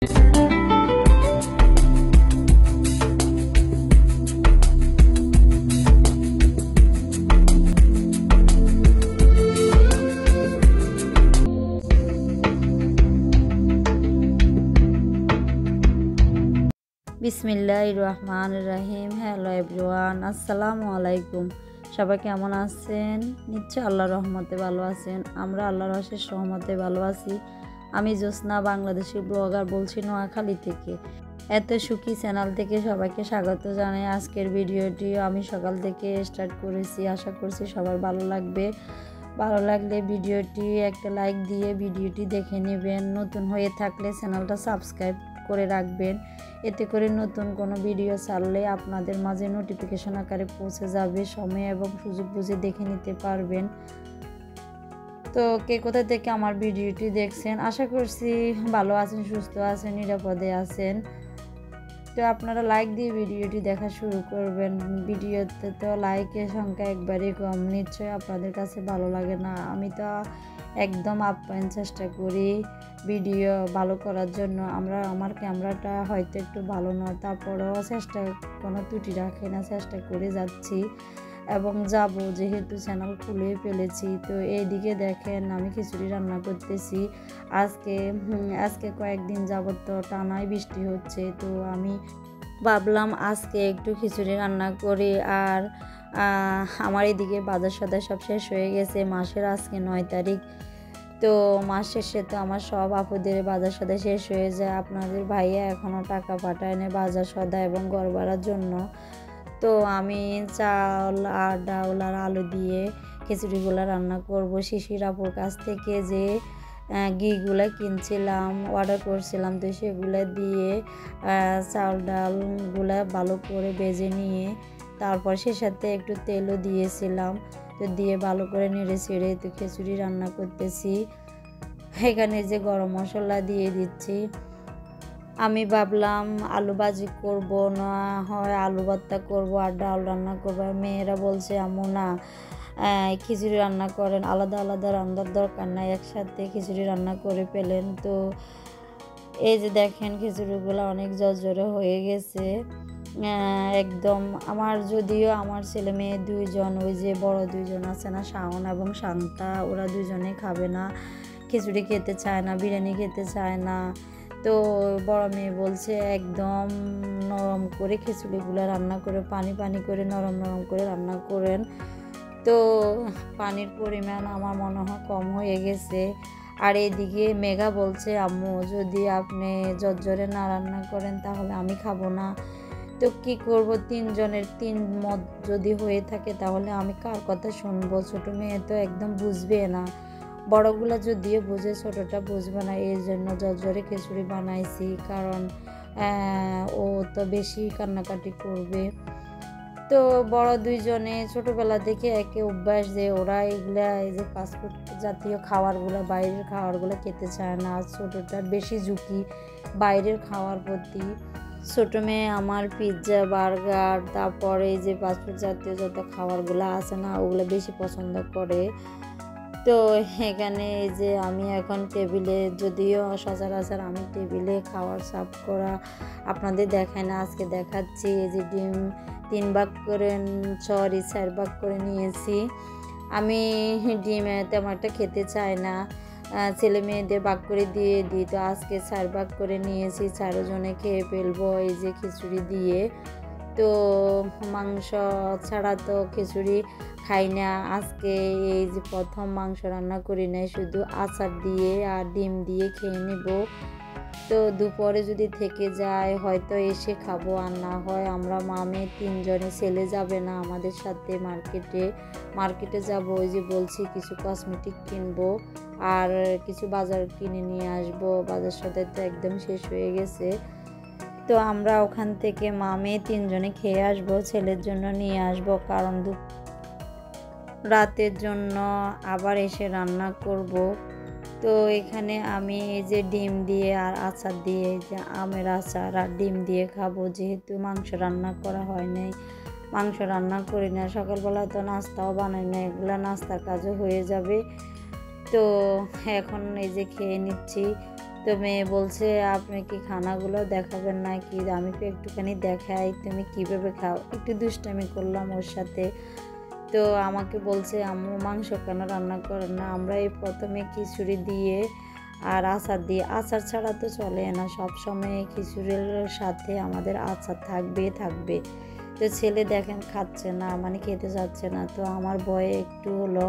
বিসমিল্লাহির রহমানির রহিম। Hello everyone, আসসালামু আলাইকুম। সবাই কেমন আছেন? নিশ্চয় আল্লাহর রহমতে ভালো আছেন। আমরা আল্লাহর অশেষ রহমতে ভালো আছি। আমি জ্যোৎস্না, বাংলাদেশি ব্লগার বলছি নোয়াখালী থেকে। এত সুখী চ্যানেল থেকে সবাইকে স্বাগত জানাই। আজকের ভিডিওটি আমি সকাল থেকে স্টার্ট করেছি, আশা করছি সবার ভালো লাগবে। ভালো লাগলে ভিডিওটি একটা লাইক দিয়ে ভিডিওটি দেখে নেবেন। নতুন হয়ে থাকলে চ্যানেলটা সাবস্ক্রাইব করে রাখবেন, এতে করে নতুন কোনো ভিডিও ছাড়লে আপনাদের মাঝে নোটিফিকেশন আকারে পৌঁছে যাবে। সময় এবং সুযোগ বুঝে দেখে নিতে পারবেন। তো কে কোথা থেকে আমার ভিডিওটি দেখছেন, আশা করছি ভালো আছেন, সুস্থ আছেন, নিরাপদে আছেন। তো আপনারা লাইক দিয়ে ভিডিওটি দেখা শুরু করবেন। ভিডিওতে তো লাইকের সংখ্যা একবারই কম, নিশ্চয়ই আপনাদের কাছে ভালো লাগে না। আমি তো একদম আপ্যায়ন চেষ্টা করি ভিডিও ভালো করার জন্য। আমার ক্যামেরাটা হয়তো একটু ভালো নয়, তারপরেও চেষ্টা কোনো ত্রুটি রাখে না, চেষ্টা করে যাচ্ছি এবং যাব, যেহেতু চ্যানেল খুলে ফেলেছি। তো এইদিকে দেখেন আমি খিচুড়ি রান্না করতেছি। আজকে কয়েকদিন যাবত তো টানাই বৃষ্টি হচ্ছে, তো আমি ভাবলাম আজকে একটু খিচুড়ি রান্না করি। আর আমার এদিকে বাজার সদাই সব শেষ হয়ে গেছে। মাসের আজকে 9 তারিখ। তো মাস শেষে তো আমার সব আপুদের বাজার সদাই শেষ হয়ে যায়। আপনাদের ভাইয়া এখনও টাকা পাঠায় না বাজার সদা এবং ঘর ভাড়ার জন্য। তো আমি চাল আর ডাউল আর আলু দিয়ে খিচুড়িগুলো রান্না করব। শিশির আপুর কাছ থেকে যে ঘিগুলো কিনছিলাম, অর্ডার করছিলাম, তো সেগুলো দিয়ে চাল ডালগুলো ভালো করে ভেজে নিয়ে তারপর সে সাথে একটু তেলও দিয়েছিলাম। তো দিয়ে ভালো করে নেড়ে ছেড়ে তো খিচুড়ি রান্না করতেছি। এখানে যে গরম মশলা দিয়ে দিচ্ছি। আমি ভাবলাম আলু ভাজি করব, না হয় আলু ভর্তা করব আর ডাল রান্না করবো। মেয়েরা বলছে আম্মু না খিচুড়ি রান্না করেন, আলাদা আলাদা রান্নার দরকার নাই, একসাথে খিচুড়ি রান্না করে ফেলেন। তো এই যে দেখেন খিচুড়িগুলো অনেক জর্জরে হয়ে গেছে একদম। যদিও আমার ছেলে মেয়ে দুইজন, ওই যে বড় দুইজন আছে না, শাওন এবং শান্তা, ওরা দুজনে খাবে না, খিচুড়ি খেতে চায় না, বিরিয়ানি খেতে চায় না। তো বড় মেয়ে বলছে একদম নরম করে খিচুড়িগুলো রান্না করে পানি পানি করে নরম নরম করে রান্না করেন। তো পানির পরিমাণ আমার মনে হয় কম হয়ে গেছে। আর এদিকে মেঘা বলছে আম্মু যদি আপনি জর্জরে না রান্না করেন তাহলে আমি খাবো না। তো কি করব, তিনজনের তিন মত যদি হয়ে থাকে তাহলে আমি কার কথা শুনবো? ছোট মেয়ে তো একদম বুঝবে না, বড়গুলা যদিও বুঝে, ছোটটা বুঝবে না। এই জন্য জর্জরে খিচুড়ি বানাইছি, কারণ ও তো বেশি কান্নাকাটি করবে। তো বড় দুইজনে ছোটবেলা থেকে একে অভ্যাস যে ওরা এগুলা এই যে ফাস্টফুড জাতীয় খাবারগুলো, বাইরের খাবারগুলো খেতে চায় না। ছোটটার বেশি ঝুঁকি বাইরের খাওয়ার প্রতি। ছোট মেয়ে আমার পিৎজা, বার্গার, তারপরে এই যে ফাস্টফুড জাতীয় যত খাবারগুলো আছে না, ওগুলো বেশি পছন্দ করে। তো এখানে এই যে আমি এখন টেবিলে, যদিও সচরাচর আমি টেবিলে খাওয়ার সার্ভ করা আপনাদের দেখাই না, আজকে দেখাচ্ছি। এই যে ডিম 3 ভাগ করে, 4 ভাগ করে নিয়েছি। আমি ডিম তেমন একটা খেতে চাই না, ছেলে মেয়েদের ভাগ করে দিয়ে দিই। তো আজকে 4 ভাগ করে নিয়েছি, 4 জনে খেয়ে ফেলবো এই যে খিচুড়ি দিয়ে। তো মাংস ছাড়া তো খিচুড়ি খাই না। আজকে এই যে প্রথম মাংস রান্না করি নাই, শুধু আচার দিয়ে আর ডিম দিয়ে খেয়ে নেব। তো দুপুরে যদি থেকে যায় হয়তো এসে খাবো, আর না হয় আমরা মামে 3 জনে, ছেলে যাবে না আমাদের সাথে মার্কেটে যাব। ওই যে বলছি কিছু কসমেটিক কিনবো আর কিছু বাজার কিনে নিয়ে আসবো। বাজার সাথে তো একদম শেষ হয়ে গেছে। তো আমরা ওখান থেকে মামে 3 জনে খেয়ে আসবো, ছেলের জন্য নিয়ে আসবো, কারণ রাতের জন্য আবার এসে রান্না করব। তো এখানে আমি এই যে ডিম দিয়ে আর আচার দিয়ে, এই যে আমের আচার আর ডিম দিয়ে খাবো, যেহেতু মাংস রান্না করা হয় নাই। মাংস রান্না করি না, সকালবেলা তো নাস্তাও বানাই না, এগুলো নাস্তার কাজও হয়ে যাবে। তো এখন এই যে খেয়ে নিচ্ছি। তো মেয়ে বলছে আপনি কি খানাগুলো দেখাবেন নাকি, আমি তো একটুখানি দেখাই, তুমি কীভাবে খাও। একটু দুষ্টামি করলাম ওর সাথে। তো আমাকে বলছে আম্মু মাংস কেন রান্না করেন না, আমরা এই প্রথমে খিচুড়ি দিয়ে আর আচার দিয়ে, আচার ছাড়া তো চলে না, সবসময় খিচুড়ির সাথে আমাদের আচার থাকবে। তো ছেলে দেখেন খাচ্ছে না, মানে খেতে চাচ্ছে না। তো আমার ভয়ে একটু হলো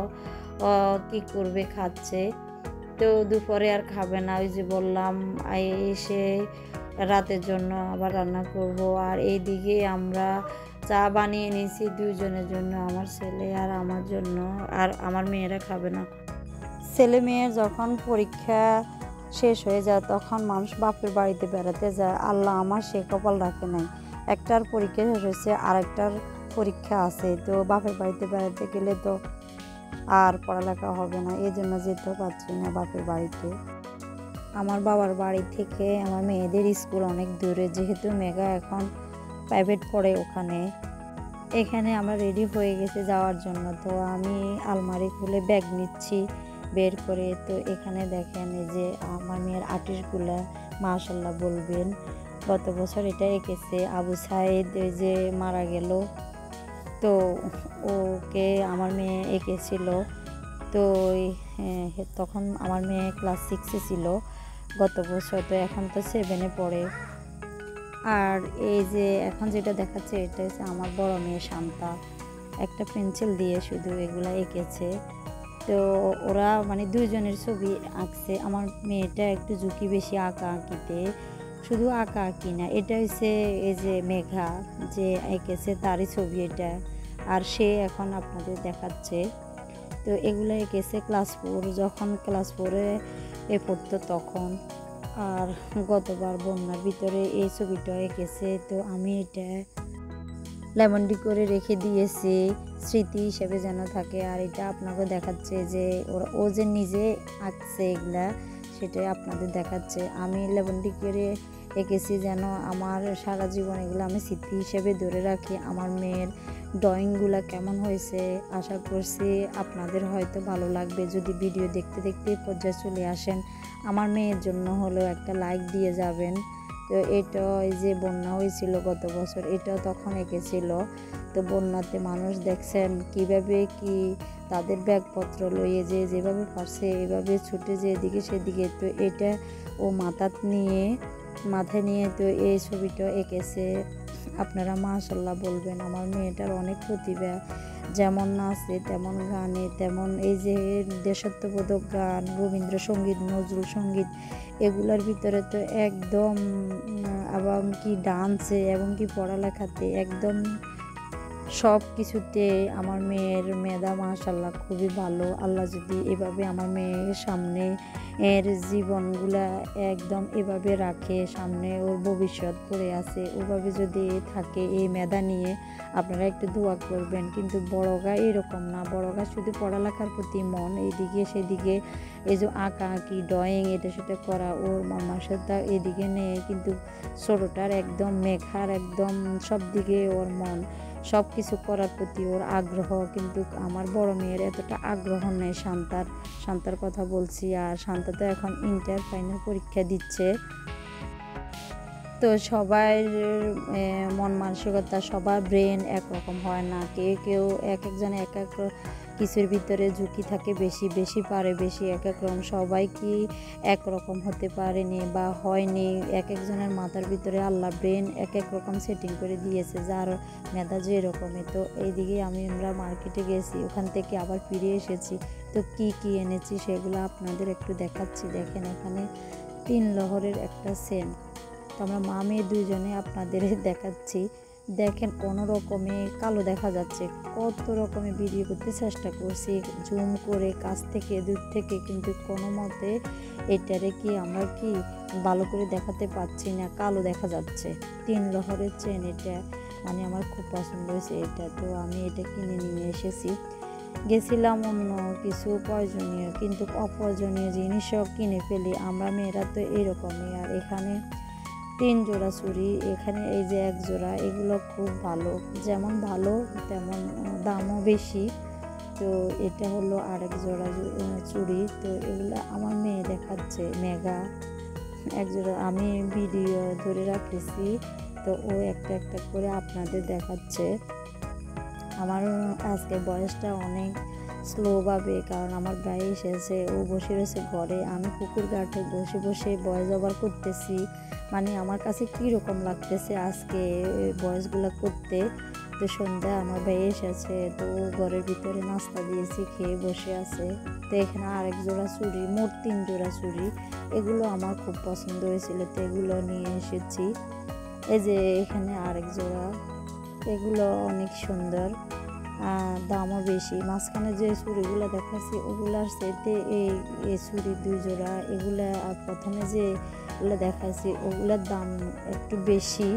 কি করবে, খাচ্ছে। তো দুপুরে আর খাবে না, ওই যে বললাম এসে রাতের জন্য আবার রান্না করব। আর এইদিকে আমরা চা বানিয়ে নিয়েছি দুজনের জন্য, আমার ছেলে আর আমার জন্য, আর আমার মেয়েরা খাবে না। ছেলে মেয়ের যখন পরীক্ষা শেষ হয়ে যায় তখন মানুষ বাপের বাড়িতে বেড়াতে যায়। আল্লাহ আমার সে কপাল রাখে নাই, একটার পরীক্ষা শেষ হয়েছে আরেকটার পরীক্ষা আছে। তো বাপের বাড়িতে বেড়াতে গেলে তো আর পড়ালেখা হবে না, এই জন্য যেতেও পারছি না বাপের বাড়িতে। আমার বাবার বাড়ি থেকে আমার মেয়েদের স্কুল অনেক দূরে, যেহেতু মেঘা এখন প্রাইভেট পড়ে ওখানে। এখানে আমরা রেডি হয়ে গেছে যাওয়ার জন্য। তো আমি আলমারি খুলে ব্যাগ নিচ্ছি বের করে। তো এখানে দেখেন এই যে আমার মেয়ের আর্টিস্টগুলা, মাশাআল্লাহ বলবেন। গত বছর এটা এঁকেছে আবু সাইদ, ওই যে মারা গেল, তো ওকে আমার মেয়ে এঁকেছিল। তো তখন আমার মেয়ে ক্লাস 6-এ ছিল গত বছর, তো এখন তো 7-এ পড়ে। আর এই যে এখন যেটা দেখাচ্ছে এটা হচ্ছে আমার বড় মেয়ে শান্তা, একটা পেন্সিল দিয়ে শুধু এগুলা এঁকেছে। তো ওরা মানে দুইজনের ছবি আঁকছে। আমার মেয়েটা একটু ঝুঁকি বেশি আঁকা আঁকিতে, শুধু আঁকা আঁকি না, এটা হচ্ছে এই যে মেঘা যে এঁকেছে তারই ছবি এটা, আর সে এখন আপনাদের দেখাচ্ছে। তো এগুলো এঁকেছে ক্লাস 4, যখন ক্লাস 4-এ পড়তো তখন। আর গতবার বন্যার ভিতরে এই ছবিটা এঁকেছে। তো আমি এটা লেমন্ডি করে রেখে দিয়েছি স্মৃতি হিসেবে যেন থাকে। আর এটা আপনাকে দেখাচ্ছে যে ও যে নিজে আঁকছে এগুলা, সেটাই আপনাদের দেখাচ্ছে। আমি লেমন্ডি করে এঁকেছি যেন আমার সারা জীবন এগুলো আমি স্মৃতি হিসেবে ধরে রাখি। আমার মেয়ের ড্রয়িংগুলো কেমন হয়েছে আশা করছি আপনাদের হয়তো ভালো লাগবে। যদি ভিডিও দেখতে দেখতে পর্যায়ে চলে আসেন, আমার মেয়ের জন্য হলেও একটা লাইক দিয়ে যাবেন। তো এটা এই যে বন্যা হয়েছিল গত বছর, এটাও তখন এঁকেছিল। তো বন্যাতে মানুষ দেখছেন কিভাবে কি তাদের ব্যাগপত্র লইয়ে যেভাবে পারছে এভাবে ছুটে যে এদিকে সেদিকে। তো এটা ও মাথায় নিয়ে তো এই ছবিটা এঁকেছে। আপনারা মাশাআল্লাহ বলবেন, আমার মেয়েটার অনেক প্রতিভা, যেমন নাচে তেমন গানে তেমন এই যে দেশাত্মবোধক গান, রবীন্দ্রসঙ্গীত, নজরুল সঙ্গীত, এগুলোর ভিতরে তো একদম, এবং কি ডান্সে এবং কি পড়ালেখাতে একদম সব কিছুতে আমার মেয়ের মেধা মাশাআল্লাহ খুবই ভালো। আল্লাহ যদি এভাবে আমার মেয়ের সামনে এর জীবনগুলা একদম এভাবে রাখে, সামনে ওর ভবিষ্যৎ পড়ে আছে, ওভাবে যদি থাকে এই মেধা নিয়ে, আপনারা একটু দোয়া করবেন। কিন্তু বড়গা এরকম না, বড়গা শুধু পড়ালেখার প্রতি মন, এইদিকে সেদিকে এই যে আঁকা আঁকি ড্রয়িং এটা সেটা করা ওর মানসিকতা এদিকে নেই। কিন্তু ছোটোটার একদম মেঘার একদম সব দিকে ওর মন, সব কিছু করার প্রতি ওর আগ্রহ। কিন্তু আমার বড় মেয়ের এতটা আগ্রহ নেই শান্তার কথা বলছি। আর শান্তা তো এখন ইন্টার ফাইনাল পরীক্ষা দিচ্ছে। তো সবার মন মানসিকতা, সবার ব্রেন একরকম হয় না, কেউ এক একজনে এক এক কিছুর ভিতরে ঝুঁকি থাকে, বেশি পারে বেশি, এক এক রকম, সবাই কি একরকম হতে পারেনি বা হয়নি। এক একজনের মাথার ভিতরে আল্লাহ ব্রেন এক এক রকম সেটিং করে দিয়েছে, যার মেধা যে এরকমই। তো এইদিকে আমরা মার্কেটে গেছি, ওখান থেকে আবার ফিরে এসেছি। তো কি এনেছি সেগুলো আপনাদের একটু দেখাচ্ছি। দেখেন এখানে 3 লহরের একটা সেন্ট। তো আমরা মা মেয়ে দুইজনে আপনাদের দেখাচ্ছি। দেখেন কোনো রকমে কালো দেখা যাচ্ছে, কত রকমের ভিডিও করতে চেষ্টা করছি জুম করে কাছ থেকে দূর থেকে, কিন্তু কোনো মতে এটারে কি আমরা কি ভালো করে দেখাতে পারছি না, কালো দেখা যাচ্ছে। 3 লহরের চেন, এটা মানে আমার খুব পছন্দ হয়েছে এটা। তো আমি এটা কিনে নিয়ে এসেছি। গেছিলাম অন্য কিছু প্রয়োজনীয়, কিন্তু অপ্রয়োজনীয় জিনিসও কিনে ফেলি আমরা মেয়েরা, তো এরকমই। আর এখানে 3 জোড়া চুড়ি, এখানে এই যে 1 জোড়া, এগুলো খুব ভালো, যেমন ভালো তেমন দামও বেশি। তো এটা হলো আরেক জোড়া চুড়ি। তো এগুলো আমার মেয়ে দেখাচ্ছে মেঘা। একজোড়া আমি ভিডিও ধরে রাখতেছি, তো ও একটা একটা করে আপনাদের দেখাচ্ছে। আমার আজকে বয়সটা অনেক স্লোভাবে, কারণ আমার ভাই এসেছে, ও বসে রয়েছে ঘরে, আমি পুকুর ঘাটে বসে বসে ভয়েস ওভার করতেছি। মানে আমার কাছে কীরকম লাগতেছে আজকে ভয়েসগুলো করতে। তো সন্ধ্যা আমার ভাই এসেছে, তো ও ঘরের ভিতরে নাস্তা দিয়েছি, খেয়ে বসে আছে। তো এখানে আরেক জোড়া চুড়ি, মোট 3 জোড়া চুড়ি, এগুলো আমার খুব পছন্দ হয়েছিল, তো এগুলো নিয়ে এসেছি। এই যে এখানে আরেক জোড়া, এগুলো অনেক সুন্দর, দামও বেশি। মাঝখানে যে চুড়িগুলো দেখাচ্ছি ওগুলার সাথে এই চুড়ি 2 জোড়া, এগুলা আর প্রথমে যে এগুলো দেখাচ্ছি ওগুলার দাম একটু বেশি।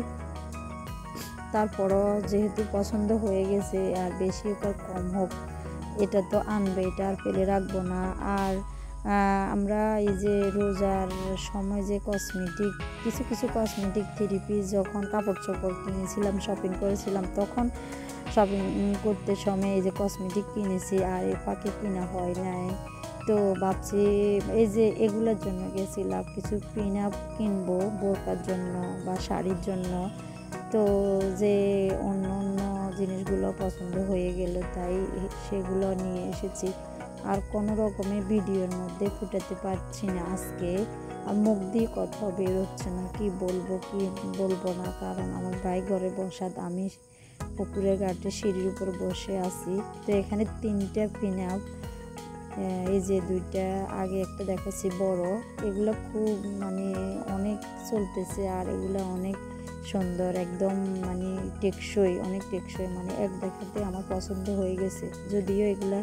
তারপরও যেহেতু পছন্দ হয়ে গেছে, আর বেশি হোক আর কম হোক, এটা তো আনবে, এটা আর ফেলে রাখবো না। আর আমরা এই যে রোজার সময় যে কিছু কিছু কসমেটিক 3 পিস যখন কাপড় চোপড় কিনেছিলাম, শপিং করেছিলাম, তখন শপিং করতে সময় এই যে কসমেটিক কিনেছি, আর এ ফাঁকে কিনা হয় নাই। তো ভাবছি এই যে এগুলোর জন্য গেছিলাম, কিছু পিন আপ কিনবো বোরকার জন্য বা শাড়ির জন্য। তো যে অন্য অন্য জিনিসগুলো পছন্দ হয়ে গেল, তাই সেগুলো নিয়ে এসেছি। আর কোনো রকমের ভিডিওর মধ্যে ফুটাতে পারছি না আজকে, আর মুখ দিয়ে কথা বের হচ্ছে না, কি বলবো কি বলবো না, কারণ আমার ভাই ঘরে বসা, আমি পুকুরের ঘাটে সিঁড়ির উপর বসে আছি। তো এখানে 3টা পিন আপ, এই যে 2টা আগে একটা দেখাচ্ছি বড়, এগুলো খুব মানে অনেক চলতেছে, আর এগুলো অনেক সুন্দর, একদম মানে টেকসই, অনেক টেকসই, মানে এক দেখাতে আমার পছন্দ হয়ে গেছে। যদিও এগুলা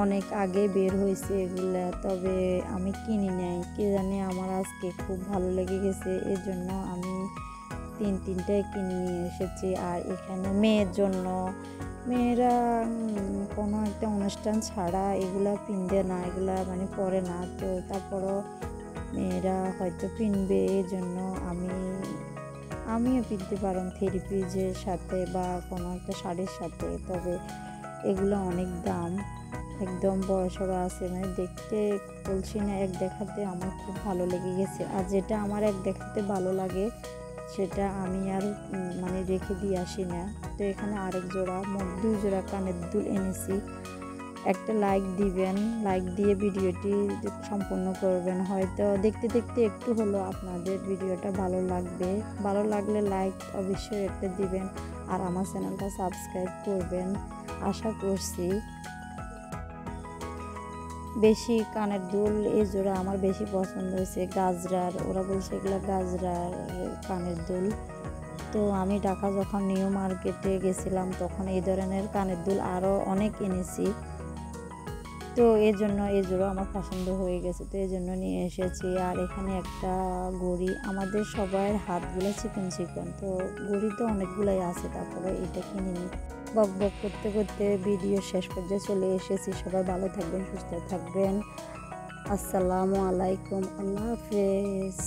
অনেক আগে বের হয়েছে এগুলা, তবে আমি কিনি নাই, কে জানে আমার আজকে খুব ভালো লেগে গেছে, এর জন্য আমি 3টাই কিনে নিয়ে এসেছি। আর এখানে মেয়ের জন্য, মেয়েরা কোনো একটা অনুষ্ঠান ছাড়া এগুলা পিনবে না, এগুলা মানে পরে না, তো তারপরও মেয়েরা হয়তো পিনবে, এই জন্য আমিও পিনতে পারলাম 3 পিসের সাথে বা কোনো একটা শাড়ির সাথে। তবে এগুলো অনেক দাম, একদম বড়সড় আছে, মানে দেখতে বলছি না, এক দেখাতে আমার খুব ভালো লেগে গেছে। আর যেটা আমার এক দেখাতে ভালো লাগে সেটা আমি আর মানে রেখে দিয়ে আসি না। তো এখানে আরেক জোড়া, মোট 2 জোড়া কানের দুল এনেছি। একটা লাইক দিবেন, লাইক দিয়ে ভিডিওটি সম্পূর্ণ করবেন, হয়তো দেখতে দেখতে একটু হলো আপনাদের ভিডিওটা ভালো লাগবে। ভালো লাগলে লাইক অবশ্যই একটা দিবেন, আর আমার চ্যানেলটা সাবস্ক্রাইব করবেন আশা করছি। বেশি কানের দুল এই জোড়া আমার বেশি পছন্দ হয়েছে, গাজরার, ওরা বলছে এগুলো গাজরার কানের দুল। তো আমি ঢাকা যখন নিউ মার্কেটে গেছিলাম তখন এই ধরনের কানের দুল আরও অনেক এনেছি, তো এর জন্য এই জোড়া আমার পছন্দ হয়ে গেছে, তো এই জন্য নিয়ে এসেছি। আর এখানে একটা ঘড়ি, আমাদের সবার হাতগুলো চিকন চিকন, তো ঘড়ি তো অনেকগুলাই আছে, তারপরে এটা কিনে নিই। বক বক করতে করতে ভিডিও শেষ পর্যায়ে চলে এসেছি। সবাই ভালো থাকবেন, সুস্থ থাকবেন। আসসালামু আলাইকুম, আল্লাহ হাফেজ।